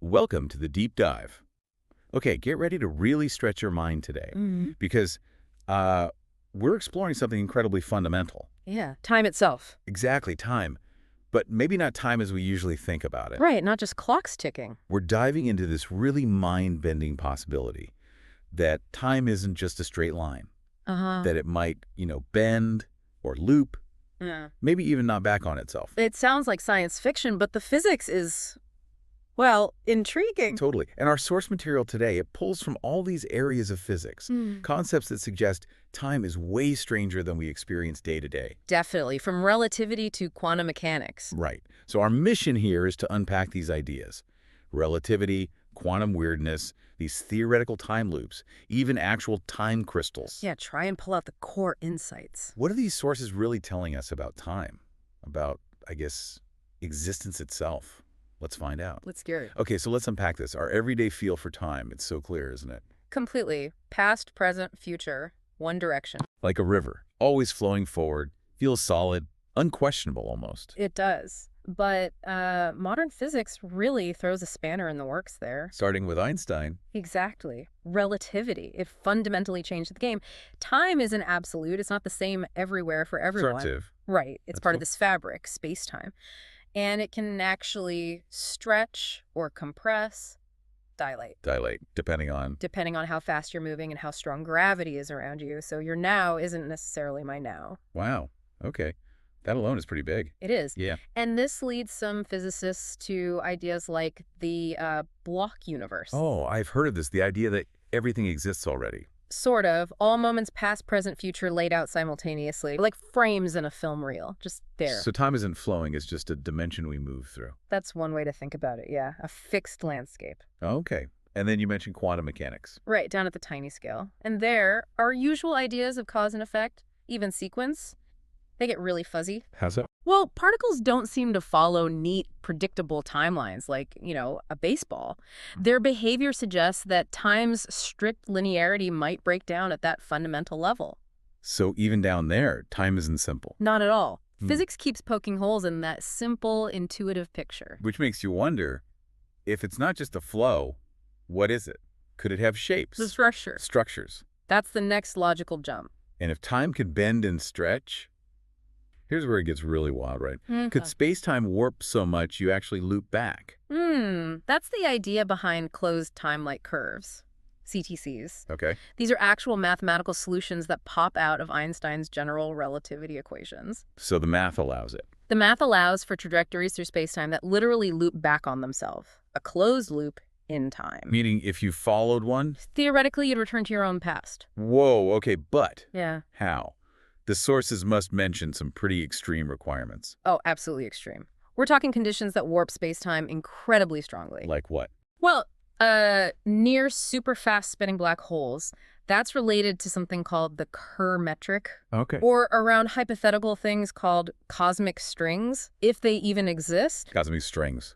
Welcome to the deep dive. Okay, get ready to really stretch your mind today because we're exploring something incredibly fundamental. Yeah, time itself. Exactly, time. But maybe not time as we usually think about it. Right, not just clocks ticking. We're diving into this really mind-bending possibility that time isn't just a straight line, that it might, bend or loop, Yeah. maybe even not back on itself. It sounds like science fiction, but the physics is, well, intriguing. Totally. And our source material today, it pulls from all these areas of physics, concepts that suggest time is way stranger than we experience day to day. Definitely, from relativity to quantum mechanics. Right. So our mission here is to unpack these ideas. Relativity, quantum weirdness, these theoretical time loops, even actual time crystals. Yeah, try and pull out the core insights. What are these sources really telling us about time? About, I guess, existence itself? Let's find out. Let's hear it. Okay, so let's unpack this. Our everyday feel for time, it's so clear, isn't it? Completely. Past, present, future, one direction. Like a river, always flowing forward, feels solid, unquestionable almost. It does. But modern physics really throws a spanner in the works there. Starting with Einstein. Exactly. Relativity. It fundamentally changed the game. Time isn't absolute. It's not the same everywhere for everyone. Relative. Right. It's That's part cool. of this fabric, space-time. And it can actually stretch or compress, dilate, Depending on... depending on how fast you're moving and how strong gravity is around you. So your now isn't necessarily my now. Wow. Okay. That alone is pretty big. It is. Yeah. And this leads some physicists to ideas like the block universe. Oh, I've heard of this. The idea that everything exists already. Sort of. All moments past, present, future laid out simultaneously, like frames in a film reel, just there. So time isn't flowing, it's just a dimension we move through. That's one way to think about it, yeah. A fixed landscape. Okay. And then you mentioned quantum mechanics. Right, down at the tiny scale. And there, our usual ideas of cause and effect, even sequence, they get really fuzzy. How's that? Well, particles don't seem to follow neat, predictable timelines like, a baseball. Their behavior suggests that time's strict linearity might break down at that fundamental level. So even down there, time isn't simple. Not at all. Physics keeps poking holes in that simple, intuitive picture. Which makes you wonder, if it's not just a flow, what is it? Could it have shapes? The structure. Structures. That's the next logical jump. And if time could bend and stretch, here's where it gets really wild, right? Could space-time warp so much you actually loop back? That's the idea behind closed time-like curves, CTCs. Okay. These are actual mathematical solutions that pop out of Einstein's general relativity equations. So the math allows it. The math allows for trajectories through spacetime that literally loop back on themselves, a closed loop in time. Meaning if you followed one? Theoretically, you'd return to your own past. Whoa, okay, but Yeah. how? The sources must mention some pretty extreme requirements. Oh, absolutely extreme. We're talking conditions that warp spacetime incredibly strongly. Like what? Well, near super fast spinning black holes, that's related to something called the Kerr metric, Okay. or around hypothetical things called cosmic strings, if they even exist. Cosmic strings.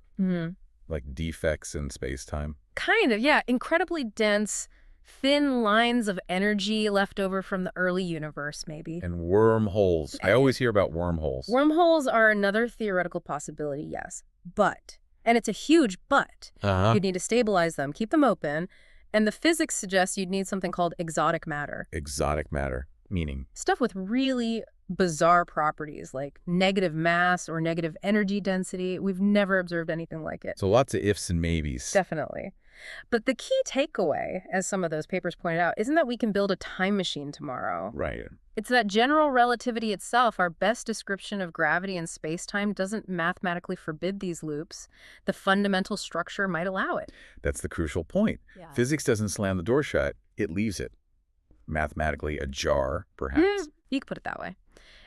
Like defects in space-time. Kind of, yeah. Incredibly dense, thin lines of energy left over from the early universe, maybe. And wormholes. I always hear about wormholes. Wormholes are another theoretical possibility, yes. But, and it's a huge but, you'd need to stabilize them, keep them open, and the physics suggests you'd need something called exotic matter. Exotic matter. Meaning? Stuff with really bizarre properties like negative mass or negative energy density. We've never observed anything like it. So lots of ifs and maybes. Definitely. But the key takeaway, as some of those papers pointed out, isn't that we can build a time machine tomorrow. Right. It's that general relativity itself, our best description of gravity and space-time, doesn't mathematically forbid these loops. The fundamental structure might allow it. That's the crucial point. Yeah. Physics doesn't slam the door shut. It leaves it. Mathematically ajar, perhaps. You could put it that way.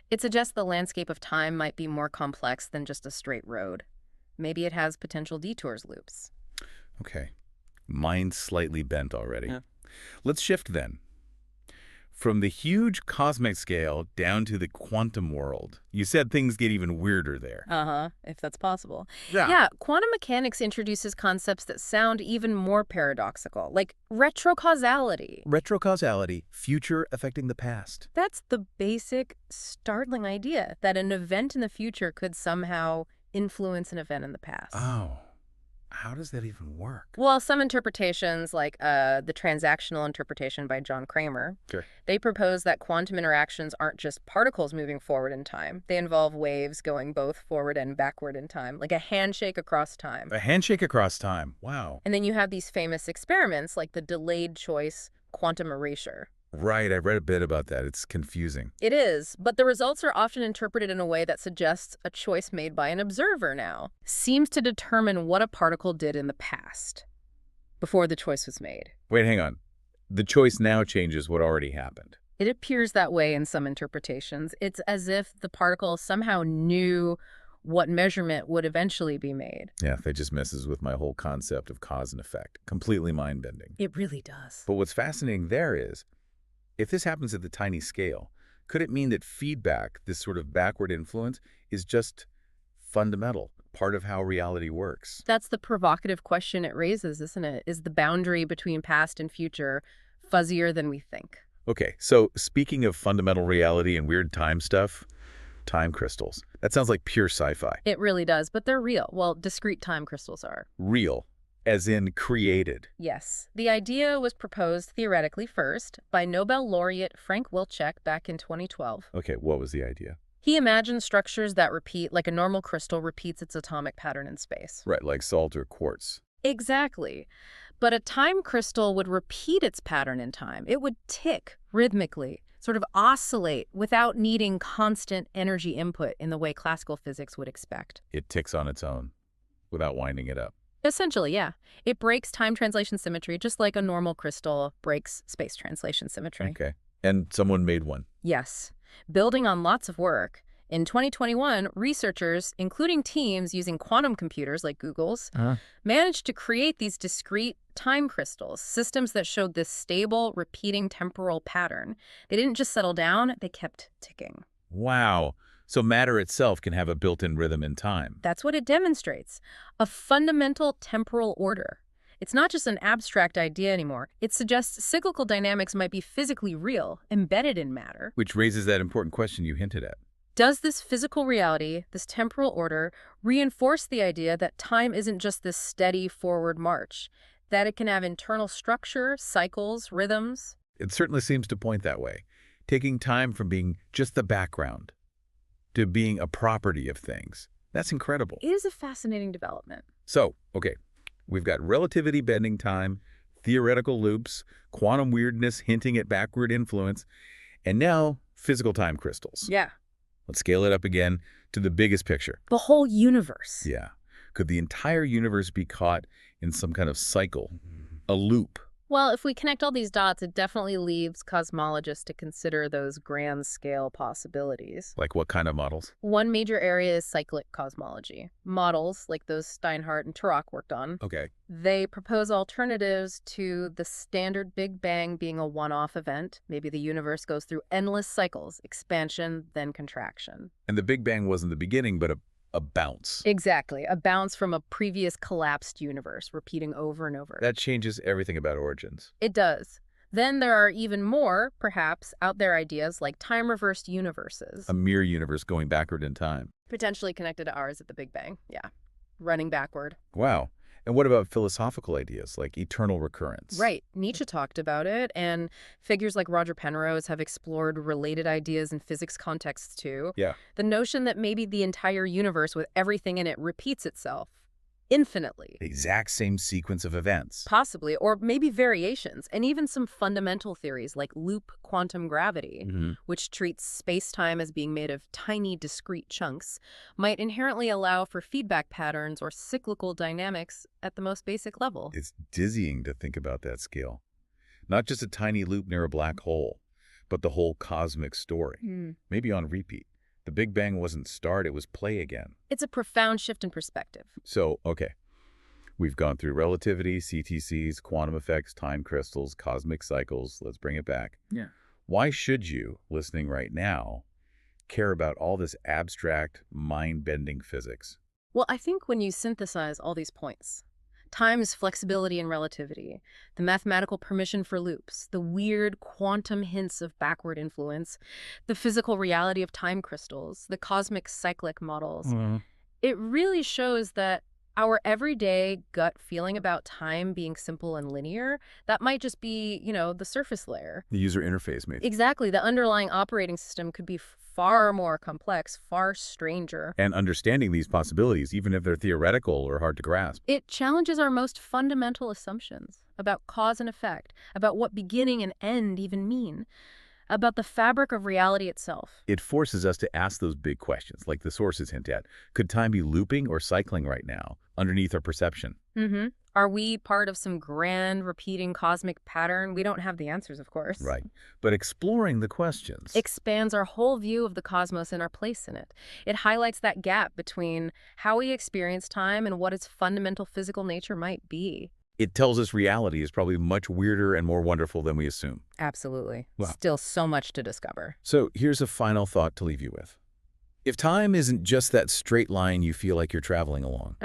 It suggests the landscape of time might be more complex than just a straight road. Maybe it has potential detours loops. Okay. Mind slightly bent already. Yeah. Let's shift then. From the huge cosmic scale down to the quantum world. You said things get even weirder there. If that's possible. Yeah, quantum mechanics introduces concepts that sound even more paradoxical, like retrocausality. Retrocausality, future affecting the past. That's the basic, startling idea that an event in the future could somehow influence an event in the past. Oh. How does that even work? Well, some interpretations, like the transactional interpretation by John Kramer, Sure. they propose that quantum interactions aren't just particles moving forward in time. They involve waves going both forward and backward in time, like a handshake across time. A handshake across time. Wow. And then you have these famous experiments like the delayed choice quantum erasure. Right, I read a bit about that. It's confusing. It is, but the results are often interpreted in a way that suggests a choice made by an observer now. Seems to determine what a particle did in the past, before the choice was made. Wait, hang on. The choice now changes what already happened. It appears that way in some interpretations. It's as if the particle somehow knew what measurement would eventually be made. Yeah, that just messes with my whole concept of cause and effect. Completely mind-bending. It really does. But what's fascinating there is, if this happens at the tiny scale, could it mean that feedback, this sort of backward influence, is just fundamental, part of how reality works? That's the provocative question it raises, isn't it? Is the boundary between past and future fuzzier than we think? Okay, so speaking of fundamental reality and weird time stuff, time crystals. That sounds like pure sci-fi. It really does, but they're real. Well, discrete time crystals are. Real, as in created. Yes. The idea was proposed theoretically first by Nobel laureate Frank Wilczek back in 2012. Okay, what was the idea? He imagined structures that repeat like a normal crystal repeats its atomic pattern in space. Right, like salt or quartz. Exactly. But a time crystal would repeat its pattern in time. It would tick rhythmically, sort of oscillate without needing constant energy input in the way classical physics would expect. It ticks on its own, without winding it up. Essentially, yeah. It breaks time translation symmetry just like a normal crystal breaks space translation symmetry. Okay, and someone made one. Yes. Building on lots of work, in 2021, researchers, including teams using quantum computers like Google's, managed to create these discrete time crystals, systems that showed this stable, repeating temporal pattern. They didn't just settle down, they kept ticking. Wow. So matter itself can have a built-in rhythm in time. That's what it demonstrates, a fundamental temporal order. It's not just an abstract idea anymore. It suggests cyclical dynamics might be physically real, embedded in matter. Which raises that important question you hinted at. Does this physical reality, this temporal order, reinforce the idea that time isn't just this steady forward march, that it can have internal structure, cycles, rhythms? It certainly seems to point that way, taking time from being just the background to being a property of things. That's incredible. It is a fascinating development. So, okay, we've got relativity bending time, theoretical loops, quantum weirdness hinting at backward influence, and now physical time crystals. Yeah. Let's scale it up again to the biggest picture. The whole universe. Yeah. Could the entire universe be caught in some kind of cycle, a loop? Well, if we connect all these dots, it definitely leaves cosmologists to consider those grand-scale possibilities. Like what kind of models? One major area is cyclic cosmology. Models, like those Steinhardt and Turok worked on, Okay. they propose alternatives to the standard Big Bang being a one-off event. Maybe the universe goes through endless cycles, expansion, then contraction. And the Big Bang wasn't the beginning, but a bounce. Exactly, a bounce from a previous collapsed universe, repeating over and over. That changes everything about origins. It does. Then there are even more, perhaps, out there ideas like time-reversed universes. A mirror universe going backward in time. Potentially connected to ours at the Big Bang, yeah. Running backward. Wow. And what about philosophical ideas like eternal recurrence? Right. Nietzsche talked about it, and figures like Roger Penrose have explored related ideas in physics contexts too. Yeah. The notion that maybe the entire universe with everything in it repeats itself infinitely. The exact same sequence of events. Possibly, or maybe variations, and even some fundamental theories like loop quantum gravity, which treats space-time as being made of tiny, discrete chunks, might inherently allow for feedback patterns or cyclical dynamics at the most basic level. It's dizzying to think about that scale. Not just a tiny loop near a black hole, but the whole cosmic story. Maybe on repeat. The Big Bang wasn't start, it was play again. It's a profound shift in perspective. So, okay. We've gone through relativity, CTCs, quantum effects, time crystals, cosmic cycles. Let's bring it back. Yeah. Why should you, listening right now, care about all this abstract, mind-bending physics? Well, I think when you synthesize all these points, time's flexibility and relativity, the mathematical permission for loops, the weird quantum hints of backward influence, the physical reality of time crystals, the cosmic cyclic models, it really shows that Our everyday gut feeling about time being simple and linear, that might just be, the surface layer. The user interface, maybe. Exactly. The underlying operating system could be far more complex, far stranger. And understanding these possibilities, even if they're theoretical or hard to grasp. It challenges our most fundamental assumptions about cause and effect, about what beginning and end even mean, about the fabric of reality itself. It forces us to ask those big questions, like the sources hint at. Could time be looping or cycling right now, underneath our perception? Are we part of some grand, repeating cosmic pattern? We don't have the answers, of course. Right. But exploring the questions. Expands our whole view of the cosmos and our place in it. It highlights that gap between how we experience time and what its fundamental physical nature might be. It tells us reality is probably much weirder and more wonderful than we assume. Absolutely. Wow. Still so much to discover. So here's a final thought to leave you with. If time isn't just that straight line you feel like you're traveling along,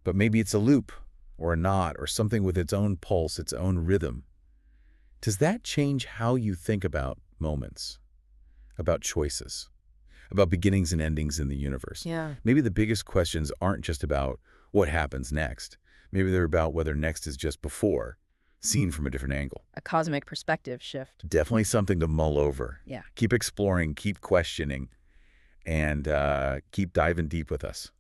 but maybe it's a loop or a knot or something with its own pulse, its own rhythm, does that change how you think about moments, about choices, about beginnings and endings in the universe? Yeah. Maybe the biggest questions aren't just about what happens next. Maybe they're about whether next is just before, seen from a different angle. A cosmic perspective shift. Definitely something to mull over. Yeah. Keep exploring, keep questioning, and keep diving deep with us.